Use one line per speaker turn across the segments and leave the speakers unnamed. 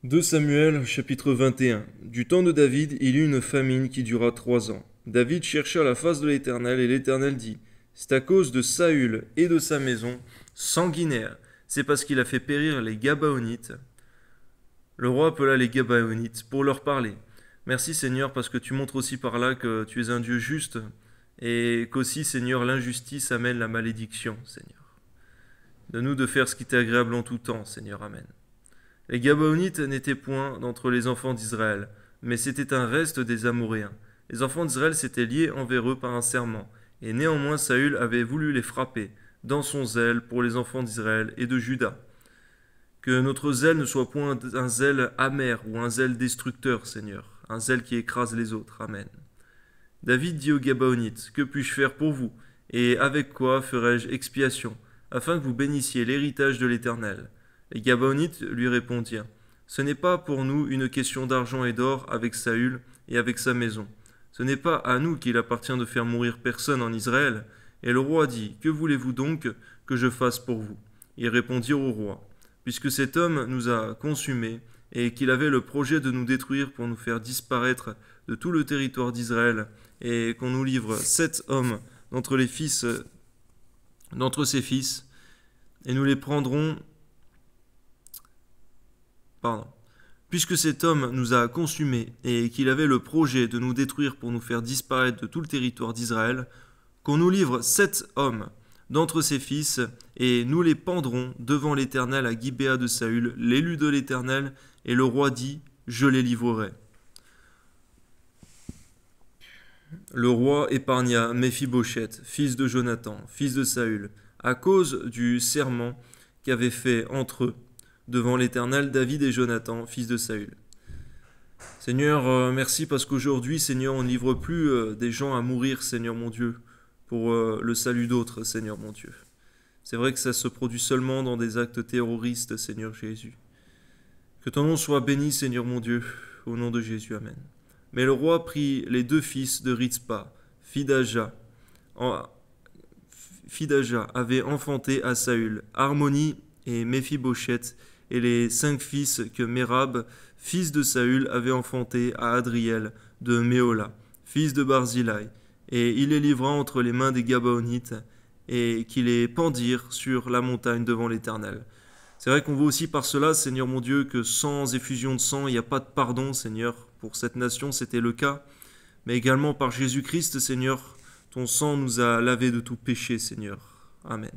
2 Samuel, chapitre 21. Du temps de David, il y eut une famine qui dura 3 ans. David chercha la face de l'Éternel, et l'Éternel dit, c'est à cause de Saül et de sa maison, sanguinaire, c'est parce qu'il a fait périr les Gabaonites. Le roi appela les Gabaonites pour leur parler. Merci Seigneur, parce que tu montres aussi par là que tu es un Dieu juste, et qu'aussi Seigneur, l'injustice amène la malédiction, Seigneur. Donne-nous de faire ce qui t'est agréable en tout temps, Seigneur, Amen. Les Gabaonites n'étaient point d'entre les enfants d'Israël, mais c'était un reste des Amoréens. Les enfants d'Israël s'étaient liés envers eux par un serment, et néanmoins Saül avait voulu les frapper, dans son zèle pour les enfants d'Israël et de Juda. Que notre zèle ne soit point un zèle amer ou un zèle destructeur, Seigneur, un zèle qui écrase les autres. Amen. David dit aux Gabaonites, que puis-je faire pour vous, et avec quoi ferai-je expiation, afin que vous bénissiez l'héritage de l'Éternel? Les Gabaonites lui répondirent, ce n'est pas pour nous une question d'argent et d'or avec Saül et avec sa maison. Ce n'est pas à nous qu'il appartient de faire mourir personne en Israël. Et le roi dit, que voulez-vous donc que je fasse pour vous? Ils répondirent au roi, puisque cet homme nous a consumés et qu'il avait le projet de nous détruire pour nous faire disparaître de tout le territoire d'Israël, et qu'on nous livre 7 hommes d'entre ses fils, et nous les prendrons. Puisque cet homme nous a consumés et qu'il avait le projet de nous détruire pour nous faire disparaître de tout le territoire d'Israël, qu'on nous livre 7 hommes d'entre ses fils, et nous les pendrons devant l'Éternel à Gibéa de Saül, l'élu de l'Éternel, et le roi dit, je les livrerai. Le roi épargna Méphibosheth, fils de Jonathan, fils de Saül, à cause du serment qu'avaient fait entre eux devant l'Éternel David et Jonathan, fils de Saül. Seigneur, merci parce qu'aujourd'hui, Seigneur, on ne livre plus des gens à mourir, Seigneur mon Dieu, pour le salut d'autres, Seigneur mon Dieu. C'est vrai que ça se produit seulement dans des actes terroristes, Seigneur Jésus. Que ton nom soit béni, Seigneur mon Dieu, au nom de Jésus, Amen. Mais le roi prit les 2 fils de Ritzpa, fille d'Aja, avait enfanté à Saül, Harmonie et Méphibosheth, et les 5 fils que Mérab, fils de Saül, avait enfantés à Adriel de Méola, fils de Barzillai, et il les livra entre les mains des Gabaonites, et qui les pendirent sur la montagne devant l'Éternel. C'est vrai qu'on voit aussi par cela, Seigneur mon Dieu, que sans effusion de sang, il n'y a pas de pardon, Seigneur. Pour cette nation, c'était le cas. Mais également par Jésus-Christ, Seigneur, ton sang nous a lavés de tout péché, Seigneur. Amen.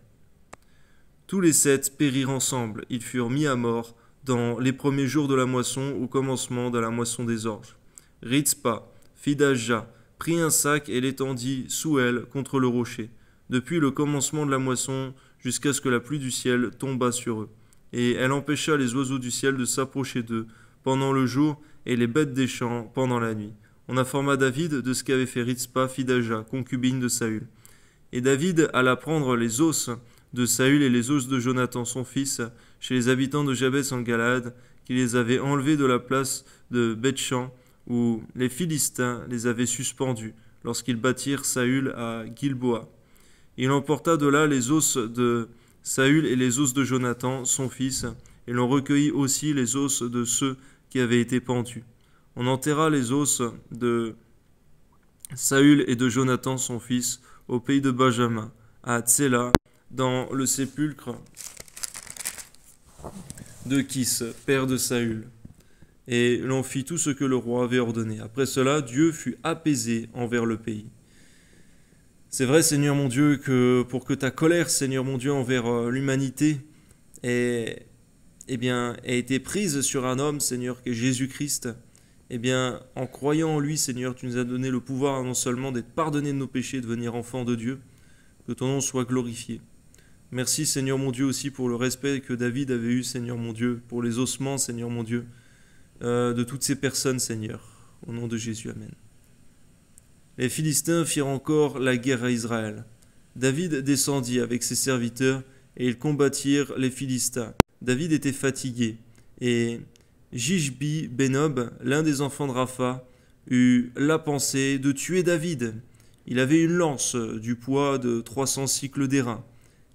Tous les 7 périrent ensemble, ils furent mis à mort dans les premiers jours de la moisson, au commencement de la moisson des orges. Ritzpa, fille d'Aja, prit un sac et l'étendit sous elle contre le rocher, depuis le commencement de la moisson jusqu'à ce que la pluie du ciel tombât sur eux. Et elle empêcha les oiseaux du ciel de s'approcher d'eux pendant le jour et les bêtes des champs pendant la nuit. On informa David de ce qu'avait fait Ritzpa, fille d'Aja, concubine de Saül. Et David alla prendre les os de Saül et les os de Jonathan son fils chez les habitants de Jabès en Galade, qui les avaient enlevés de la place de Beth-Shan, où les Philistins les avaient suspendus lorsqu'ils battirent Saül à Gilboa. Il emporta de là les os de Saül et les os de Jonathan son fils, et l'on recueillit aussi les os de ceux qui avaient été pendus. On enterra les os de Saül et de Jonathan son fils au pays de Benjamin, à Tséla, dans le sépulcre de Kis, père de Saül. Et l'on fit tout ce que le roi avait ordonné. Après cela, Dieu fut apaisé envers le pays. C'est vrai, Seigneur mon Dieu, que pour que ta colère, Seigneur mon Dieu, envers l'humanité ait été prise sur un homme, Seigneur, qui est Jésus-Christ, en croyant en lui, Seigneur, tu nous as donné le pouvoir non seulement d'être pardonné de nos péchés, de devenir enfants de Dieu, que ton nom soit glorifié. Merci, Seigneur mon Dieu, aussi pour le respect que David avait eu, Seigneur mon Dieu, pour les ossements, Seigneur mon Dieu, de toutes ces personnes, Seigneur, au nom de Jésus, Amen. Les Philistins firent encore la guerre à Israël. David descendit avec ses serviteurs, et ils combattirent les Philistins. David était fatigué, et Jishbi Benob, l'un des enfants de Rapha, eut la pensée de tuer David. Il avait une lance du poids de 300 cycles d'airain,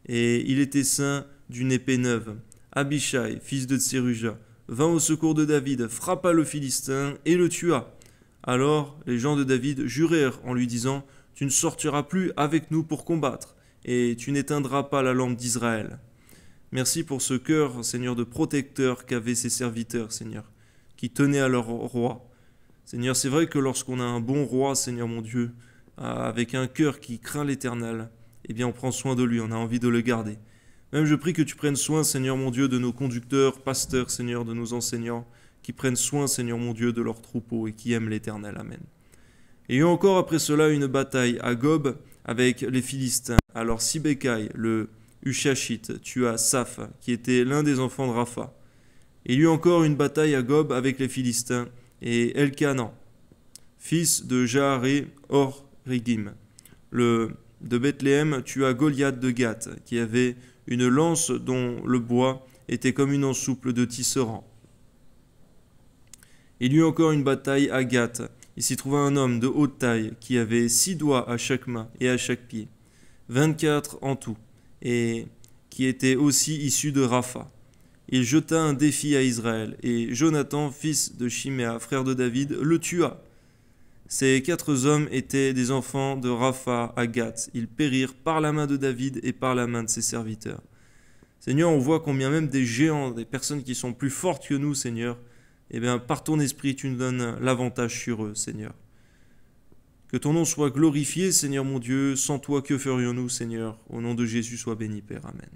et il était ceint d'une épée neuve. Abishai, fils de Tseruja, vint au secours de David, frappa le Philistin et le tua. Alors les gens de David jurèrent en lui disant, « Tu ne sortiras plus avec nous pour combattre, et tu n'éteindras pas la lampe d'Israël. » Merci pour ce cœur, Seigneur, de protecteur qu'avaient ces serviteurs, Seigneur, qui tenaient à leur roi. Seigneur, c'est vrai que lorsqu'on a un bon roi, Seigneur mon Dieu, avec un cœur qui craint l'Éternel, eh bien on prend soin de lui, on a envie de le garder. Même je prie que tu prennes soin, Seigneur mon Dieu, de nos conducteurs, pasteurs, Seigneur, de nos enseignants, qui prennent soin, Seigneur mon Dieu, de leurs troupeaux et qui aiment l'Éternel. Amen. Et il y eut encore après cela une bataille à Gob avec les Philistins. Alors Sibécaï, le Hushachite, tua Saph, qui était l'un des enfants de Rapha. Et il y eut encore une bataille à Gob avec les Philistins, et Elkanan, fils de Jaaré Hor-Rigim, de Bethléem, tua Goliath de Gath, qui avait une lance dont le bois était comme une ensouple de tisserand. Il y eut encore une bataille à Gath. Il s'y trouva un homme de haute taille qui avait 6 doigts à chaque main et à chaque pied, 24 en tout, et qui était aussi issu de Rapha. Il jeta un défi à Israël, et Jonathan, fils de Chiméa, frère de David, le tua. Ces 4 hommes étaient des enfants de Rapha à Gath. Ils périrent par la main de David et par la main de ses serviteurs. Seigneur, on voit combien même des géants, des personnes qui sont plus fortes que nous, Seigneur, eh bien, par ton esprit, tu nous donnes l'avantage sur eux, Seigneur. Que ton nom soit glorifié, Seigneur mon Dieu. Sans toi, que ferions-nous, Seigneur? Au nom de Jésus, sois béni, Père. Amen.